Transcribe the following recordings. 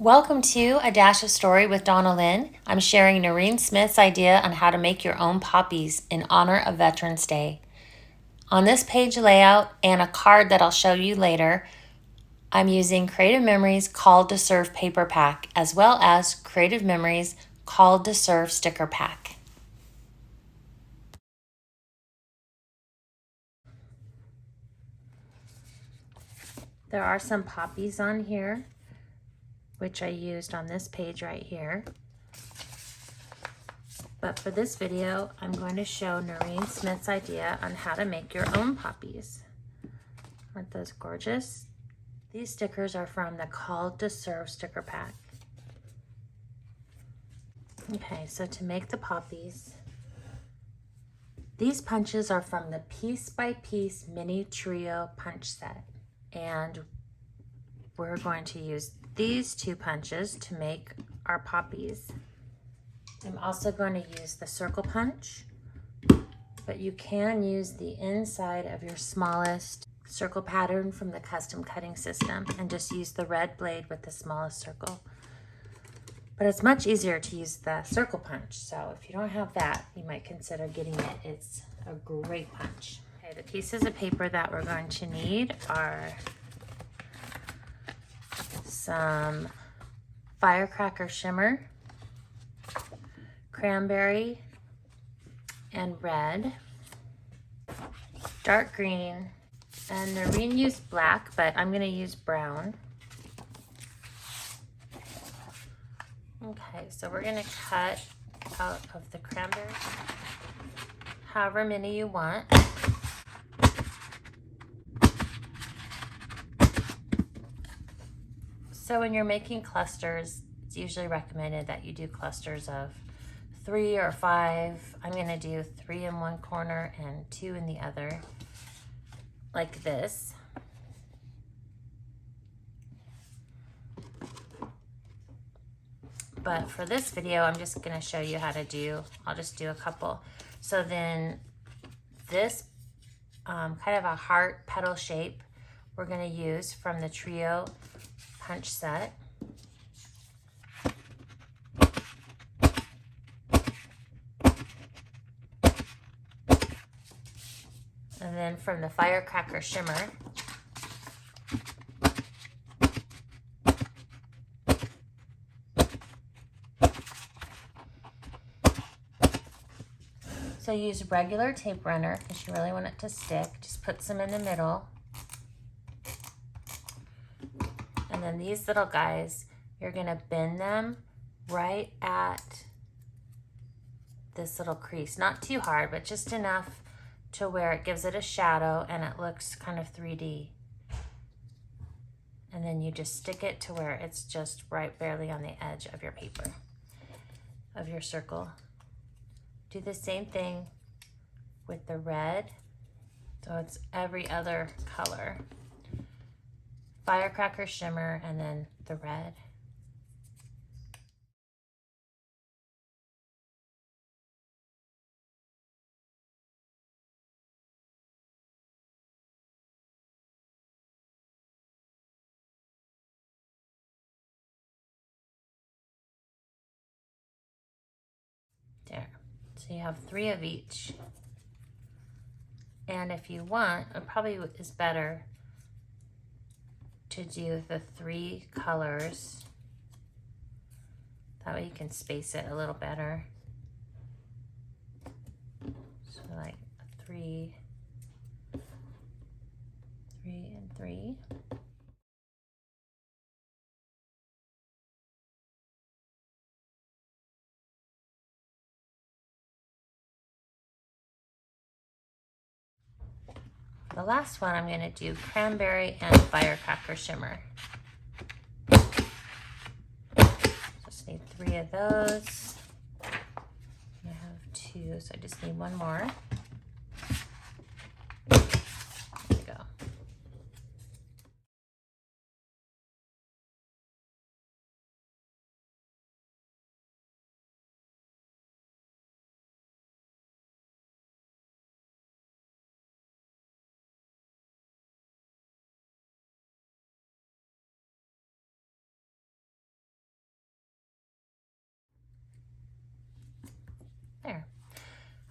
Welcome to A Dash of Story with Donna Lynn. I'm sharing Noreen Smith's idea on how to make your own poppies in honor of Veterans Day. On this page layout and a card that I'll show you later, I'm using Creative Memories Called to Serve paper pack as well as Creative Memories Called to Serve sticker pack. There are some poppies on here, which I used on this page right here. But for this video, I'm going to show Noreen Smith's idea on how to make your own poppies. Aren't those gorgeous? These stickers are from the Called to Serve sticker pack. Okay, so to make the poppies, these punches are from the Piece by Piece Mini Trio punch set. And we're going to use these two punches to make our poppies. I'm also going to use the circle punch, but you can use the inside of your smallest circle pattern from the custom cutting system and just use the red blade with the smallest circle. But it's much easier to use the circle punch, so if you don't have that, you might consider getting it. It's a great punch. Okay, the pieces of paper that we're going to need are some firecracker shimmer, cranberry and red, dark green, and Noreen used black, but I'm gonna use brown. Okay, so we're gonna cut out of the cranberry however many you want. So when you're making clusters, it's usually recommended that you do clusters of 3 or 5. I'm gonna do 3 in one corner and 2 in the other, like this. But for this video, I'm just gonna show you how to do, I'll just do a couple. So then this kind of a heart petal shape we're gonna use from the Trio punch set. And then from the firecracker shimmer, so use regular tape runner because you really want it to stick. Just put some in the middle. And then these little guys, you're gonna bend them right at this little crease. Not too hard, but just enough to where it gives it a shadow and it looks kind of 3D. And then you just stick it to where it's just right barely on the edge of your paper, of your circle. Do the same thing with the red. So it's every other color. Firecracker shimmer and then the red. There. So you have 3 of each. And if you want, it probably is better to do the 3 colors. That way you can space it a little better. So like 3, 3 and 3. The last one I'm gonna do cranberry and firecracker shimmer. Just need 3 of those. I have 2, so I just need 1 more.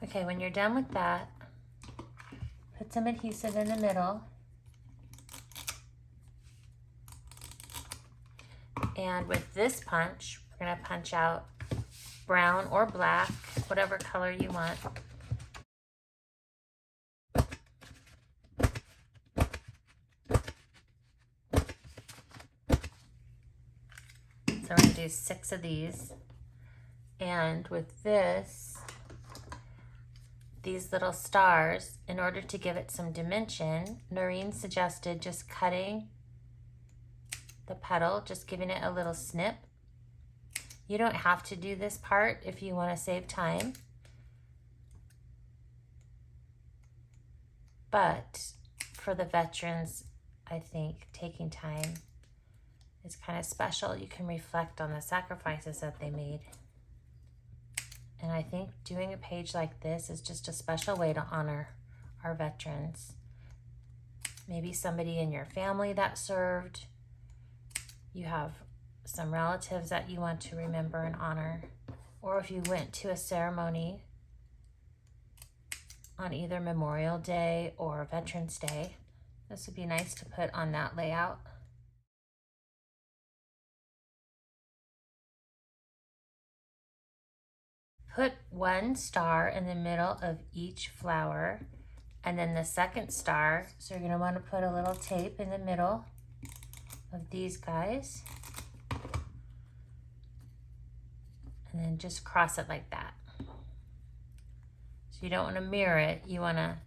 Okay, when you're done with that, put some adhesive in the middle. And with this punch, we're gonna punch out brown or black, whatever color you want. So we're gonna do 6 of these. And with this, these little stars, in order to give it some dimension, Noreen suggested just cutting the petal, just giving it a little snip. You don't have to do this part if you want to save time. But for the veterans, I think taking time is kind of special. You can reflect on the sacrifices that they made. And I think doing a page like this is just a special way to honor our veterans. Maybe somebody in your family that served. You have some relatives that you want to remember and honor. Or if you went to a ceremony on either Memorial Day or Veterans Day, this would be nice to put on that layout. Put 1 star in the middle of each flower, and then the second star, so you're going to want to put a little tape in the middle of these guys, and then just cross it like that. So you don't want to mirror it, you want to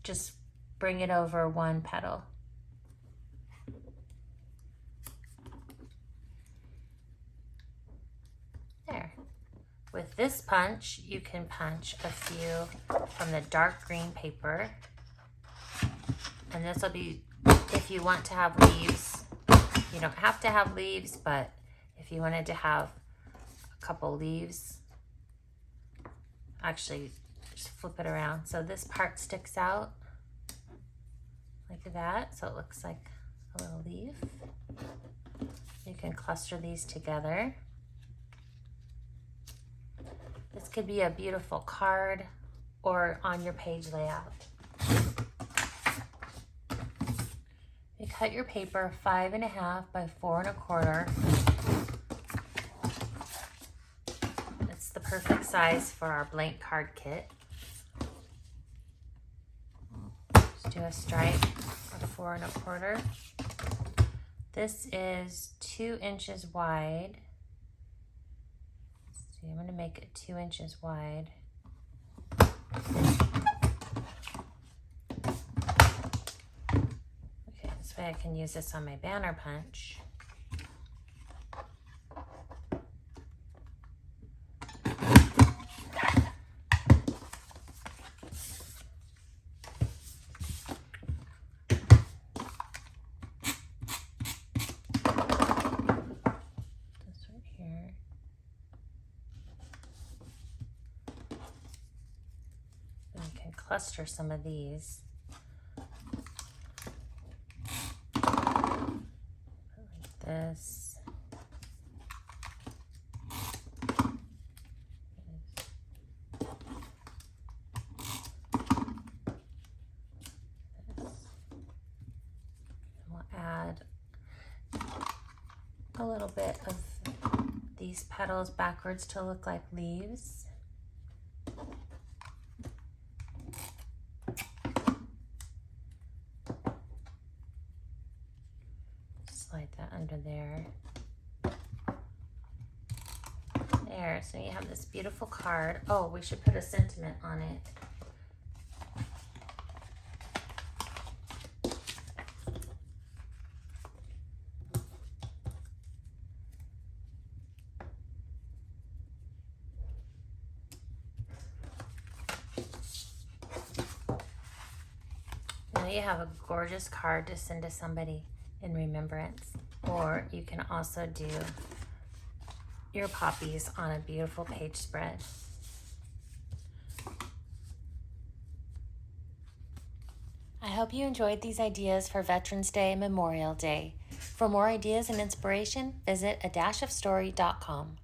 just bring it over 1 petal. There. With this punch, you can punch a few from the dark green paper. And this will be, if you want to have leaves, you don't have to have leaves, but if you wanted to have a couple leaves, actually just flip it around. So this part sticks out like that, so it looks like a little leaf. You can cluster these together. This could be a beautiful card or on your page layout. You cut your paper 5.5 by 4.25. It's the perfect size for our blank card kit. Just do a stripe of 4.25. This is 2 inches wide. I'm going to make it 2 inches wide. Okay, this way I can use this on my banner punch. Cluster some of these. Like this. And we'll add a little bit of these petals backwards to look like leaves. Slide that under there. There, so you have this beautiful card. Oh, we should put a sentiment on it. Now you have a gorgeous card to send to somebody in remembrance, or you can also do your poppies on a beautiful page spread. I hope you enjoyed these ideas for Veterans Day and Memorial Day. For more ideas and inspiration, visit adashofstory.com.